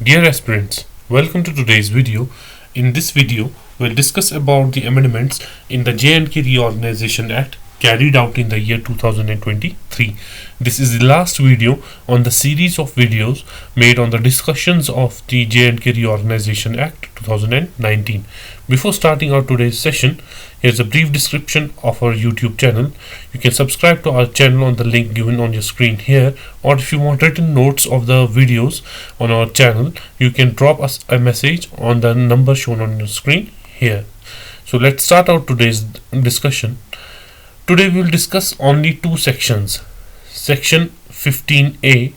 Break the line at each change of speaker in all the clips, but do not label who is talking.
Dear aspirants, welcome to today's video. In this video, we'll discuss about the amendments in the J&K Reorganization Act carried out in the year 2023. This is the last video on the series of videos made on the discussions of the J&K Reorganization Act 2019. Before starting our today's session, here's a brief description of our YouTube channel. You can subscribe to our channel on the link given on your screen here, or if you want written notes of the videos on our channel, you can drop us a message on the number shown on your screen here. So let's start out today's discussion. Today we will discuss only two sections, section 15A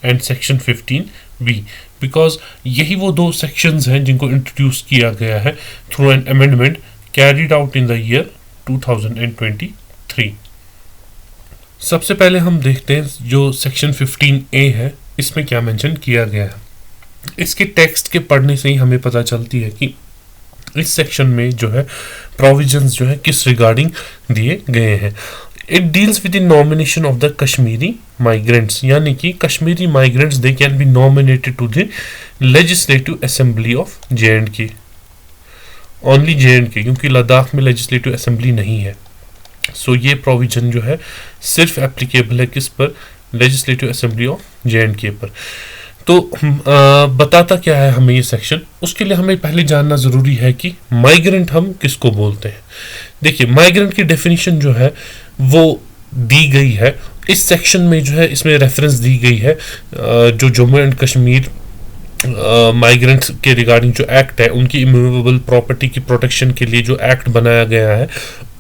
and section 15B, because यही वो दो sections हैं जिनको introduce किया गया है through an amendment carried out in the year 2023. सबसे पहले हम देखते हैं जो section 15A है, इसमें क्या मेंशन किया गया है. इसके टेक्स्ट के पढ़ने से ही हमें पता चलती है कि इस सेक्शन में जो है प्रोविजंस जो है किस रिगार्डिंग दिए गए हैं. It deals with the nomination of the Kashmiri migrants, यानी कि Kashmiri migrants they can be nominated to the legislative assembly of J&K, only J&K, क्योंकि लद्दाख में लेजिस्लेटिव असेंबली नहीं है. सो ये प्रोविजन जो है सिर्फ एप्लीकेबल है किस पर, लेजिस्लेटिव असेंबली ऑफ J&K पर. तो बताता क्या है हमें ये सेक्शन, उसके लिए हमें पहले जानना ज़रूरी है कि माइग्रेंट हम किसको बोलते हैं. देखिए, माइग्रेंट की डेफिनेशन जो है वो दी गई है इस सेक्शन में, जो है इसमें रेफरेंस दी गई है जो जम्मू एंड कश्मीर माइग्रेंट्स के रिगार्डिंग जो एक्ट है, उनकी इमूवेबल प्रॉपर्टी की प्रोटेक्शन के लिए जो एक्ट बनाया गया है,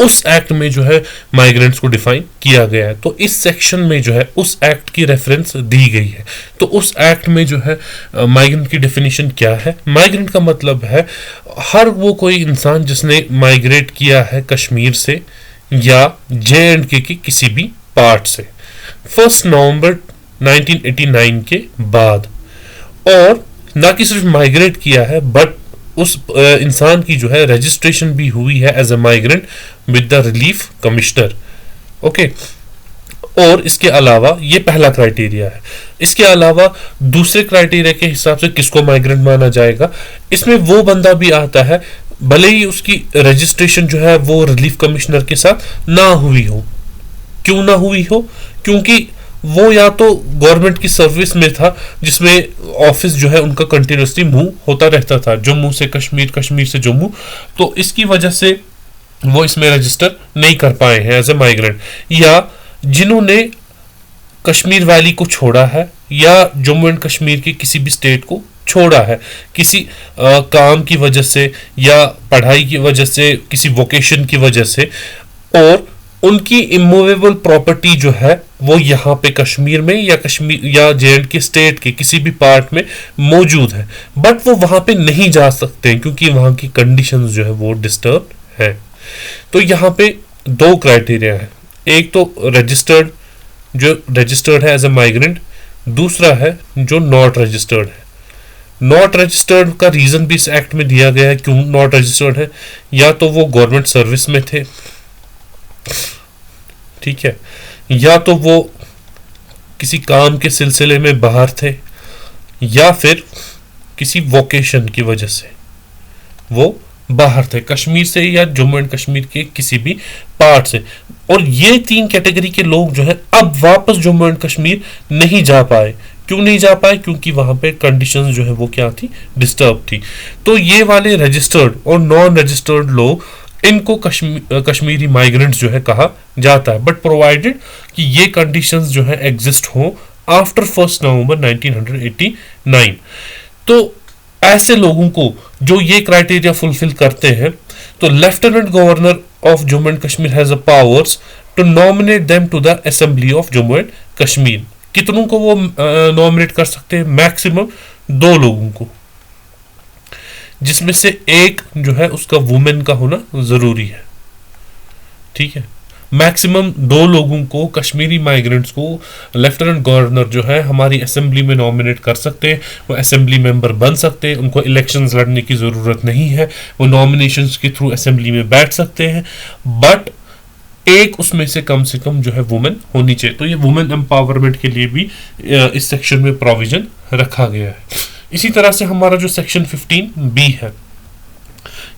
उस एक्ट में जो है माइग्रेंट्स को डिफाइन किया गया है. तो इस सेक्शन में जो है उस एक्ट की रेफरेंस दी गई है. तो उस एक्ट में जो है माइग्रेंट की डेफिनेशन क्या है. माइग्रेंट का मतलब है हर वो कोई इंसान जिसने माइग्रेट किया है कश्मीर से या J&K के किसी भी पार्ट से 1 नवंबर 1989 के बाद, और ना कि सिर्फ माइग्रेट किया है बट उस इंसान की जो है रजिस्ट्रेशन भी हुई है as a migrant with the relief commissioner. Okay, और इसके अलावा ये पहला क्राइटेरिया है. इसके अलावा दूसरे क्राइटेरिया के हिसाब से किसको माइग्रेंट माना जाएगा, इसमें वो बंदा भी आता है भले ही उसकी रजिस्ट्रेशन जो है वो रिलीफ कमिश्नर के साथ ना हुई हो. क्यों ना हुई हो? क्योंकि वो या तो गवर्नमेंट की सर्विस में था जिसमें ऑफिस जो है उनका कंटिन्यूसली मूव होता रहता था, जम्मू से कश्मीर, कश्मीर से जम्मू, तो इसकी वजह से वो इसमें रजिस्टर नहीं कर पाए हैं एज ए माइग्रेंट, या जिन्होंने कश्मीर वैली को छोड़ा है या जम्मू एंड कश्मीर के किसी भी स्टेट को छोड़ा है किसी काम की वजह से या पढ़ाई की वजह से, किसी वोकेशन की वजह से, और उनकी इमूवेबल प्रॉपर्टी जो है वो यहाँ पे कश्मीर में या J&K स्टेट के किसी भी पार्ट में मौजूद है, बट वो वहाँ पे नहीं जा सकते क्योंकि वहाँ की कंडीशंस जो है वो डिस्टर्ब है. तो यहाँ पे दो क्राइटेरिया है, एक तो रजिस्टर्ड, जो रजिस्टर्ड है एज ए माइग्रेंट, दूसरा है जो नॉट रजिस्टर्ड है. नॉट रजिस्टर्ड का रीजन भी इस एक्ट में दिया गया है क्यों नॉट रजिस्टर्ड है. या तो वो गवर्नमेंट सर्विस में थे, ठीक है, या तो वो किसी काम के सिलसिले में बाहर थे, या फिर किसी वोकेशन की वजह से वो बाहर थे कश्मीर से या जम्मू एंड कश्मीर के किसी भी पार्ट से. और ये तीन कैटेगरी के लोग जो है अब वापस जम्मू एंड कश्मीर नहीं जा पाए. क्यों नहीं जा पाए? क्योंकि वहां पे कंडीशंस जो है वो क्या थी, डिस्टर्ब थी. तो ये वाले रजिस्टर्ड और नॉन रजिस्टर्ड लोग, इनको कश्मीरी माइग्रेंट्स जो है कहा जाता है, बट प्रोवाइडेड कि ये कंडीशंस जो है एग्जिस्ट हो आफ्टर 1 नवंबर 1989. तो ऐसे लोगों को जो ये क्राइटेरिया फुलफिल करते हैं, तो lieutenant governor of Jammu and Kashmir has a powers to nominate them to the assembly of Jammu and Kashmir. कितनों को वो नॉमिनेट कर सकते हैं? मैक्सिमम 2 लोगों को, जिसमें से एक जो है उसका वुमेन का होना जरूरी है. ठीक है, मैक्सिमम 2 लोगों को, कश्मीरी माइग्रेंट्स को लेफ्टिनेंट गवर्नर जो है हमारी असेंबली में नॉमिनेट कर सकते हैं. वो असेंबली मेंबर बन सकते हैं, उनको इलेक्शंस लड़ने की ज़रूरत नहीं है, वो नॉमिनेशंस के थ्रू असेंबली में बैठ सकते हैं, बट एक उसमें से कम जो है वुमेन होनी चाहिए. तो ये वुमेन एम्पावरमेंट के लिए भी इस सेक्शन में प्रोविजन रखा गया है. इसी तरह से हमारा जो सेक्शन 15B है,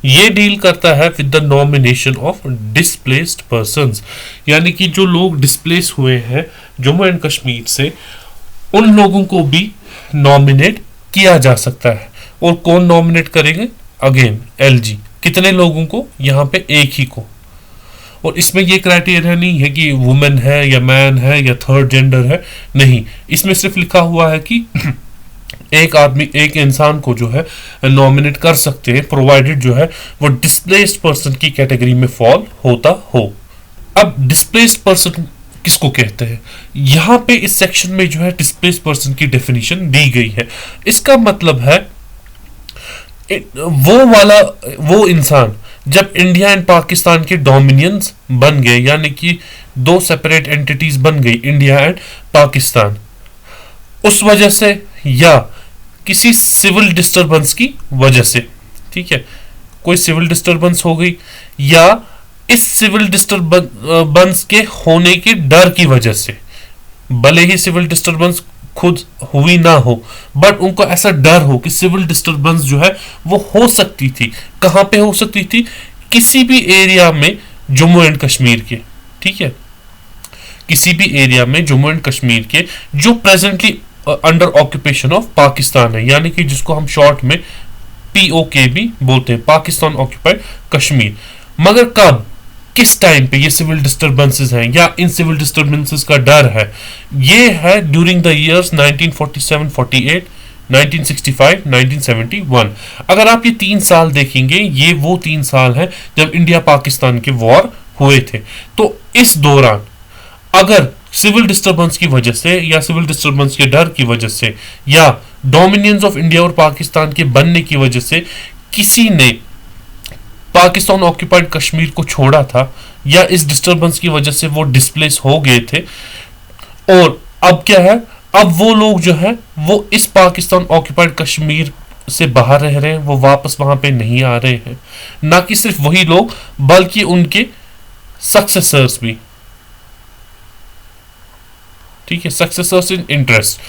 ये डील करता है with the nomination of displaced persons, यानी कि जो लोग डिस्प्लेस हुए हैं जम्मू एंड कश्मीर से, उन लोगों को भी नॉमिनेट किया जा सकता है। और कौन नॉमिनेट करेंगे? Again LG. कितने लोगों को? यहाँ पे एक ही को। और इसमें ये क्राइटेरिया नहीं है कि वुमेन है या मैन है या थर्ड जेंडर है, नहीं, इसमें सिर्फ लिखा हुआ है कि एक आदमी, एक इंसान को जो है नॉमिनेट कर सकते हैं, प्रोवाइडेड जो है वो डिस्प्लेस्ड पर्सन की कैटेगरी में फॉल होता हो। अब डिस्प्लेस्ड पर्सन किसको कहते हैं? यहां पे इस सेक्शन में जो है डिस्प्लेस्ड पर्सन की डेफिनेशन दी गई है। इसका मतलब है वो इंसान जब इंडिया एंड पाकिस्तान के डोमिनियंस बन गए, यानी कि दो सेपरेट एंटिटीज बन गई, इंडिया एंड पाकिस्तान, उस वजह से या किसी सिविल डिस्टरबेंस की वजह से, ठीक है, कोई सिविल डिस्टरबेंस हो गई या इस सिविल डिस्टरबेंस के होने के डर की वजह से, भले ही सिविल डिस्टरबेंस खुद हुई ना हो, बट उनको ऐसा डर हो कि सिविल डिस्टरबेंस जो है वो हो सकती थी। कहां पे हो सकती थी? किसी भी एरिया में जम्मू एंड कश्मीर के, ठीक है, किसी भी एरिया में जम्मू एंड कश्मीर के जो presently under occupation of Pakistan है, यानी कि जिसको हम शॉर्ट में POK भी बोलते हैं, पाकिस्तान ऑक्यूपाइड कश्मीर। मगर कब, किस टाइम पे ये सिविल डिस्टरबेंसेस हैं या इन सिविल डिस्टरबेंसेस का डर है? ये है ड्यूरिंग द इयर्स 1947-48, 1965, 1971। अगर आप ये 3 साल देखेंगे, ये वो 3 साल हैं जब इंडिया पाकिस्तान के वॉर हुए थे। तो इस दौरान अगर सिविल डिस्टरबेंस की वजह से या सिविल डिस्टरबेंस के डर की वजह से या डोमिनियंस ऑफ इंडिया और पाकिस्तान के बनने की वजह से किसी ने पाकिस्तान ऑक्यूपाइड कश्मीर को छोड़ा था या इस डिस्टरबेंस की वजह से वो डिस्प्लेस हो गए थे, और अब क्या है, अब वो लोग जो है वो इस पाकिस्तान ऑक्यूपाइड कश्मीर से बाहर रह रहे हैं, वो वापस वहां पे नहीं आ रहे हैं। ना कि सिर्फ वही लोग बल्कि उनके सक्सेसर्स भी, ठीक है, सक्सेसर्स इन इंटरेस्ट,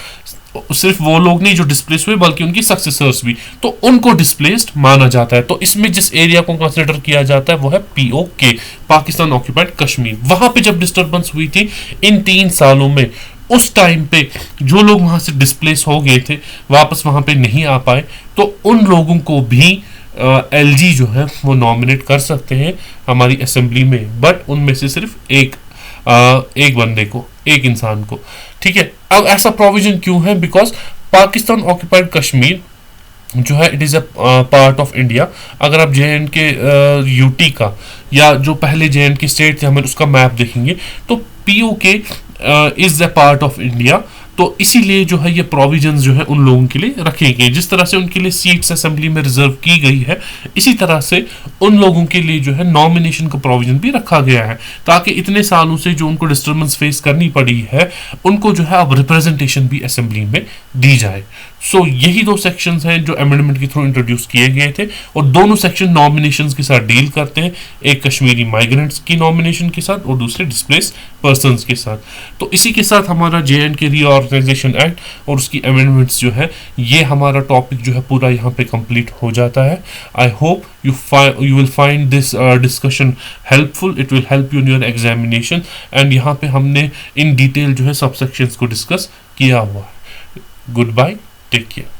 सिर्फ वो लोग नहीं जो डिस्प्लेस हुए बल्कि उनकी सक्सेसर्स भी, तो उनको डिस्प्लेस्ड माना जाता है। तो इसमें जिस एरिया को कंसीडर किया जाता है वो है POK, पाकिस्तान ऑक्यूपाइड कश्मीर। वहां पे जब डिस्टरबेंस हुई थी इन 3 सालों में, उस टाइम पे जो लोग वहां से डिस्प्लेस हो गए थे, वापस वहां पे नहीं आ पाए, तो उन लोगों को भी LG जो है वो नॉमिनेट कर सकते हैं हमारी असेंबली में, बट उनमें से सिर्फ एक बंदे को, एक इंसान को, ठीक है। अब ऐसा प्रोविजन क्यों है? बिकॉज पाकिस्तान ऑक्यूपाइड कश्मीर जो है it is a part of India. अगर आप JNK UT का या जो पहले JNK स्टेट थे, हमें उसका मैप देखेंगे तो POK is a part of India. तो इसीलिए जो है ये प्रोविजंस जो है उन लोगों के लिए रखे गए। जिस तरह से उनके लिए सीट्स असेंबली में रिजर्व की गई है, इसी तरह से उन लोगों के लिए जो है नॉमिनेशन का प्रोविजन भी रखा गया है, ताकि इतने सालों से जो उनको डिस्टर्बेंस फेस करनी पड़ी है, उनको जो है अब रिप्रेजेंटेशन भी असेंबली में दी जाए। सो यही 2 सेक्शंस हैं जो अमेंडमेंट के थ्रू इंट्रोड्यूस किए गए थे, और दोनों सेक्शन नॉमिनेशंस के साथ डील करते हैं, एक कश्मीरी माइग्रेंट्स की नॉमिनेशन के साथ और दूसरे डिस्प्लेस्ड पर्सन्स के साथ। तो इसी के साथ हमारा JNK रीऑर्गेनाइजेशन एक्ट और उसकी अमेंडमेंट्स जो है, ये हमारा टॉपिक जो है पूरा यहाँ पे कंप्लीट हो जाता है। I hope you will find this discussion helpful. It will help you in your examination, and यहाँ पे हमने in detail जो है सबसेक्शंस को डिस्कस किया हुआ है। Goodbye, take care.